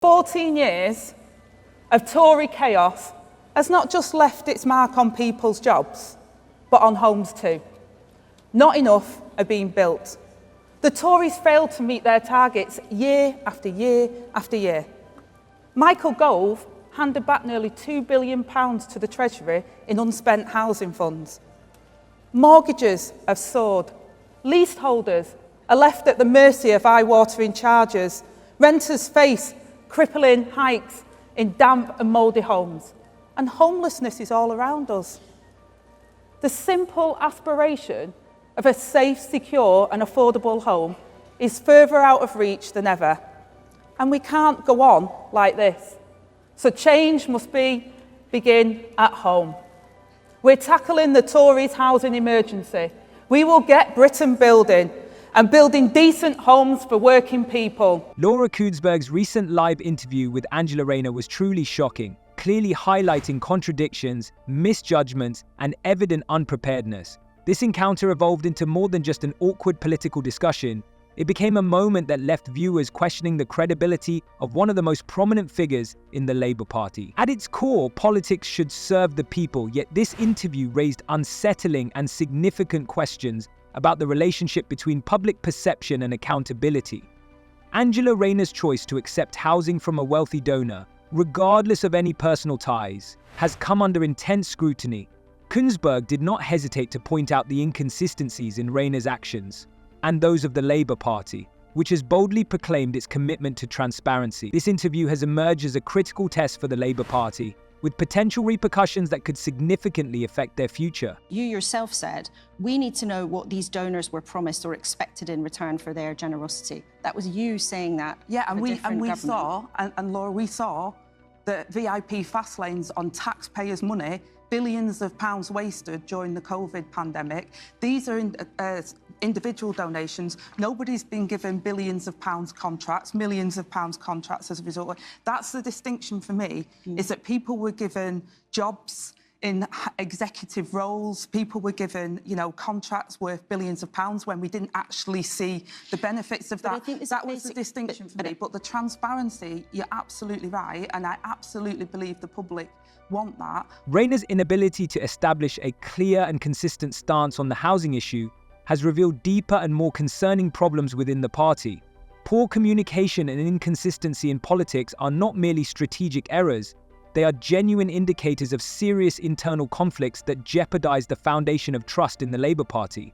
14 years of Tory chaos has not just left its mark on people's jobs, but on homes too. Not enough are being built. The Tories failed to meet their targets year after year after year. Michael Gove handed back nearly £2 billion to the Treasury in unspent housing funds. Mortgages have soared. Leaseholders are left at the mercy of eye-watering charges. Renters face crippling hikes in damp and mouldy homes. And homelessness is all around us. The simple aspiration of a safe, secure and affordable home is further out of reach than ever. And we can't go on like this. So change must begin at home. We're tackling the Tories' housing emergency. We will get Britain building, and building decent homes for working people. Kuenssberg's recent live interview with Angela Rayner was truly shocking, clearly highlighting contradictions, misjudgments, and evident unpreparedness. This encounter evolved into more than just an awkward political discussion. It became a moment that left viewers questioning the credibility of one of the most prominent figures in the Labour Party. At its core, politics should serve the people, yet this interview raised unsettling and significant questions about the relationship between public perception and accountability. Angela Rayner's choice to accept housing from a wealthy donor, regardless of any personal ties, has come under intense scrutiny. Kuenssberg did not hesitate to point out the inconsistencies in Rayner's actions and those of the Labour Party, which has boldly proclaimed its commitment to transparency. This interview has emerged as a critical test for the Labour Party, with potential repercussions that could significantly affect their future. You yourself said, we need to know what these donors were promised or expected in return for their generosity. That was you saying that. Yeah, and we saw, and Laura, we saw the VIP fast lanes on taxpayers' money, billions of pounds wasted during the COVID pandemic. These are individual donations. Nobody's been given billions of pounds contracts, millions of pounds contracts as a result. That's the distinction for me, is that people were given jobs in executive roles. People were given, contracts worth billions of pounds when we didn't actually see the benefits of that. That was the distinction for me. But the transparency, you're absolutely right, and I absolutely believe the public want that. Rayner's inability to establish a clear and consistent stance on the housing issue has revealed deeper and more concerning problems within the party. Poor communication and inconsistency in politics are not merely strategic errors, they are genuine indicators of serious internal conflicts that jeopardize the foundation of trust in the Labour Party.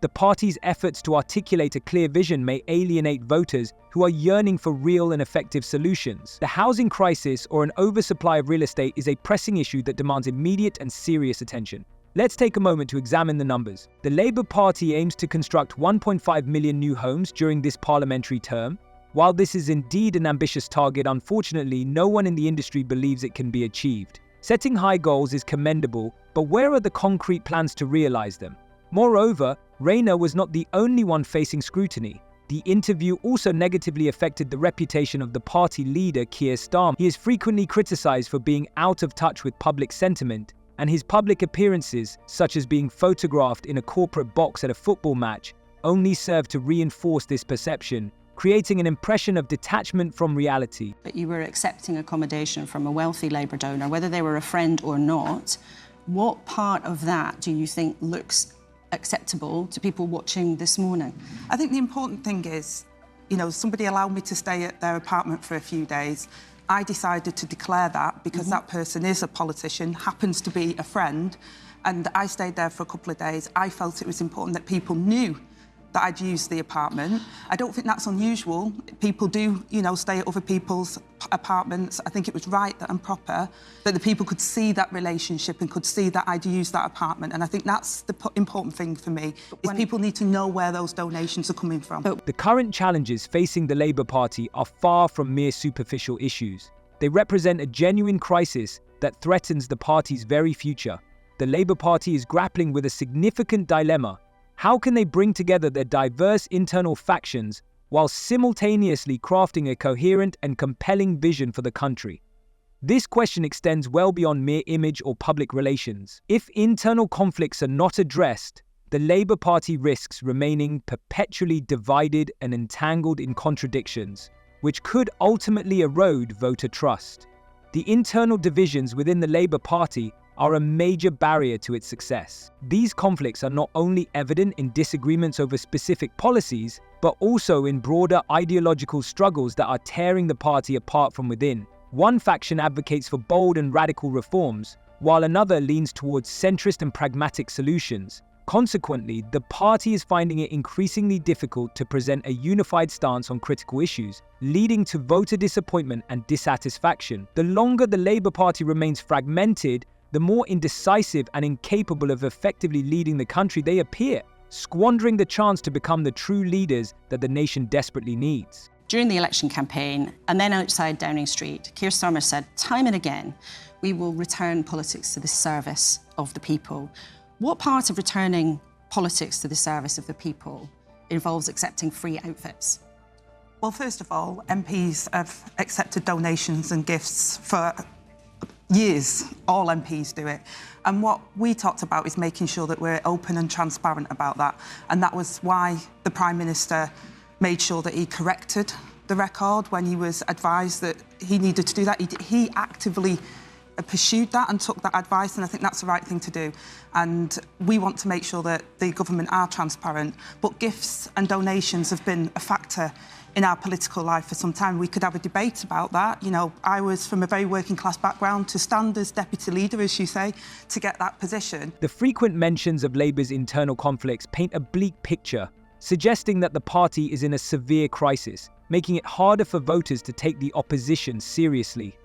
The party's efforts to articulate a clear vision may alienate voters who are yearning for real and effective solutions. The housing crisis, or an oversupply of real estate, is a pressing issue that demands immediate and serious attention. Let's take a moment to examine the numbers. The Labour Party aims to construct 1.5 million new homes during this parliamentary term. While this is indeed an ambitious target, unfortunately, no one in the industry believes it can be achieved. Setting high goals is commendable, but where are the concrete plans to realise them? Moreover, Rayner was not the only one facing scrutiny. The interview also negatively affected the reputation of the party leader, Keir. He is frequently criticised for being out of touch with public sentiment, and his public appearances, such as being photographed in a corporate box at a football match, only serve to reinforce this perception, creating an impression of detachment from reality. But you were accepting accommodation from a wealthy Labour donor, whether they were a friend or not. What part of that do you think looks acceptable to people watching this morning? I think the important thing is, somebody allowed me to stay at their apartment for a few days. I decided to declare that because that person is a politician, happens to be a friend, and I stayed there for a couple of days. I felt it was important that people knew that I'd used the apartment. I don't think that's unusual. People do, stay at other people's apartments. I think it was right and proper that the people could see that relationship and could see that I'd used that apartment. And I think that's the important thing for me, is people need to know where those donations are coming from. The current challenges facing the Labour Party are far from mere superficial issues. They represent a genuine crisis that threatens the party's very future. The Labour Party is grappling with a significant dilemma. How can they bring together their diverse internal factions while simultaneously crafting a coherent and compelling vision for the country? This question extends well beyond mere image or public relations. If internal conflicts are not addressed, the Labour Party risks remaining perpetually divided and entangled in contradictions. which could ultimately erode voter trust. The internal divisions within the Labour Party are a major barrier to its success. These conflicts are not only evident in disagreements over specific policies, but also in broader ideological struggles that are tearing the party apart from within. One faction advocates for bold and radical reforms, while another leans towards centrist and pragmatic solutions. Consequently, the party is finding it increasingly difficult to present a unified stance on critical issues, leading to voter disappointment and dissatisfaction. The longer the Labour Party remains fragmented, the more indecisive and incapable of effectively leading the country they appear, squandering the chance to become the true leaders that the nation desperately needs. During the election campaign, and then outside Downing Street, Keir Starmer said time and again, we will return politics to the service of the people. What part of returning politics to the service of the people involves accepting free outfits? Well, first of all, MPs have accepted donations and gifts for years. All MPs do it. And what we talked about is making sure that we're open and transparent about that. And that was why the Prime Minister made sure that he corrected the record when he was advised that he needed to do that. He actively pursued that and took that advice, and I think that's the right thing to do. And we want to make sure that the government are transparent. But gifts and donations have been a factor in our political life for some time. We could have a debate about that. You know, I was from a very working class background. To stand as deputy leader, as you say, to get that position. The frequent mentions of Labour's internal conflicts paint a bleak picture, suggesting that the party is in a severe crisis, making it harder for voters to take the opposition seriously.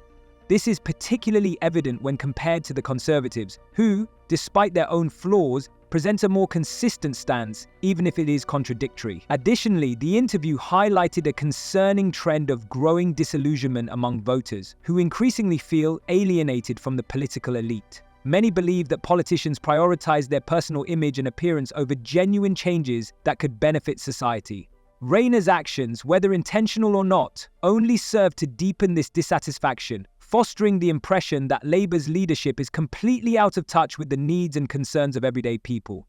This is particularly evident when compared to the Conservatives, who, despite their own flaws, present a more consistent stance, even if it is contradictory. Additionally, the interview highlighted a concerning trend of growing disillusionment among voters, who increasingly feel alienated from the political elite. Many believe that politicians prioritize their personal image and appearance over genuine changes that could benefit society. Rayner's actions, whether intentional or not, only serve to deepen this dissatisfaction, fostering the impression that Labour's leadership is completely out of touch with the needs and concerns of everyday people.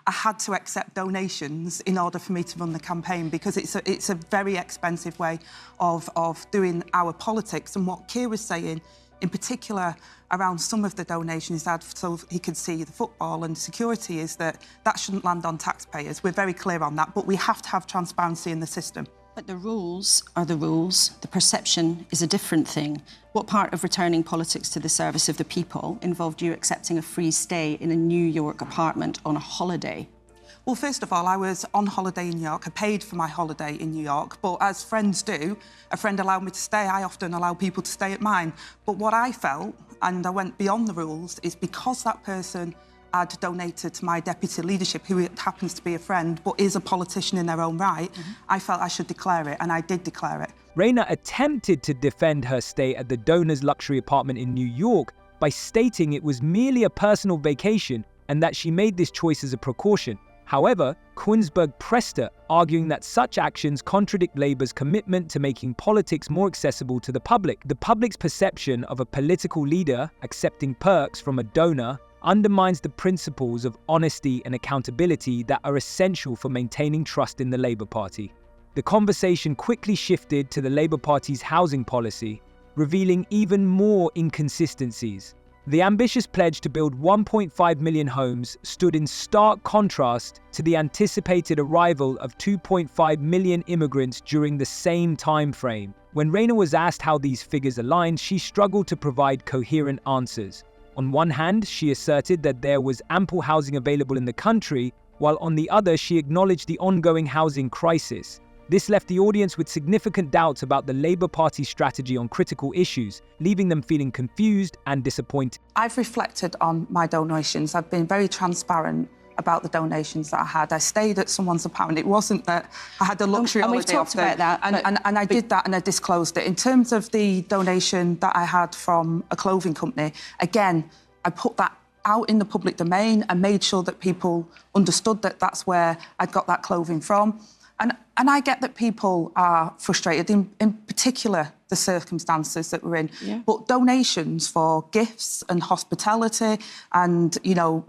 I had to accept donations in order for me to run the campaign, because it's a very expensive way of doing our politics. And what Keir was saying, in particular around some of the donations that so he could see the football and security, is that shouldn't land on taxpayers. We're very clear on that, but we have to have transparency in the system. But the rules are the rules. The perception is a different thing. What part of returning politics to the service of the people involved you accepting a free stay in a New York apartment on a holiday? Well, first of all, I was on holiday in New York. I paid for my holiday in New York, but as friends do, a friend allowed me to stay. I often allow people to stay at mine. But what I felt, and I went beyond the rules, is because that person had donated to my deputy leadership, who happens to be a friend but is a politician in their own right, I felt I should declare it, and I did declare it. Rayner attempted to defend her stay at the donor's luxury apartment in New York by stating it was merely a personal vacation and that she made this choice as a precaution. However, Kuenssberg pressed her, arguing that such actions contradict Labour's commitment to making politics more accessible to the public. The public's perception of a political leader accepting perks from a donor undermines the principles of honesty and accountability that are essential for maintaining trust in the Labour Party. The conversation quickly shifted to the Labour Party's housing policy, revealing even more inconsistencies. The ambitious pledge to build 1.5 million homes stood in stark contrast to the anticipated arrival of 2.5 million immigrants during the same time frame. When Rayner was asked how these figures aligned, she struggled to provide coherent answers. On one hand, she asserted that there was ample housing available in the country, while on the other, she acknowledged the ongoing housing crisis. This left the audience with significant doubts about the Labour Party's strategy on critical issues, leaving them feeling confused and disappointed. I've reflected on my donations. I've been very transparent about the donations that I had. I stayed at someone's apartment. It wasn't that I had a luxury holiday. And we've talked about that. And I did that and I disclosed it. In terms of the donation that I had from a clothing company, again, I put that out in the public domain and made sure that people understood that that's where I'd got that clothing from. And I get that people are frustrated, in particular the circumstances that we're in. But donations for gifts and hospitality and,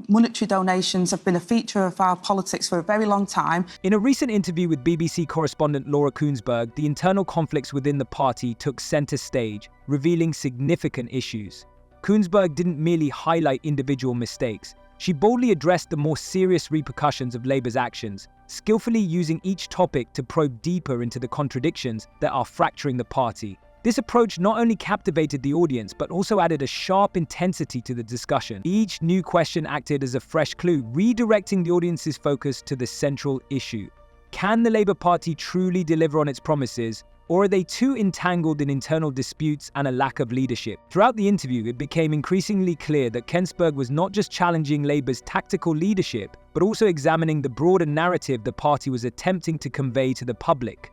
monetary donations have been a feature of our politics for a very long time. In a recent interview with BBC correspondent Laura Kuenssberg, the internal conflicts within the party took centre stage, revealing significant issues. Kuenssberg didn't merely highlight individual mistakes. She boldly addressed the more serious repercussions of Labour's actions, skillfully using each topic to probe deeper into the contradictions that are fracturing the party. This approach not only captivated the audience, but also added a sharp intensity to the discussion. Each new question acted as a fresh clue, redirecting the audience's focus to the central issue. Can the Labour Party truly deliver on its promises, or are they too entangled in internal disputes and a lack of leadership? Throughout the interview, it became increasingly clear that Kuenssberg was not just challenging Labour's tactical leadership, but also examining the broader narrative the party was attempting to convey to the public.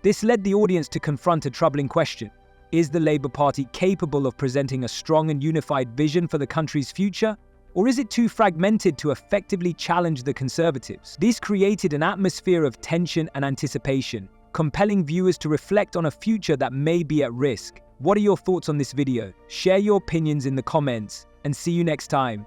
This led the audience to confront a troubling question. Is the Labour Party capable of presenting a strong and unified vision for the country's future? Or is it too fragmented to effectively challenge the Conservatives? This created an atmosphere of tension and anticipation, compelling viewers to reflect on a future that may be at risk. What are your thoughts on this video? Share your opinions in the comments, and see you next time.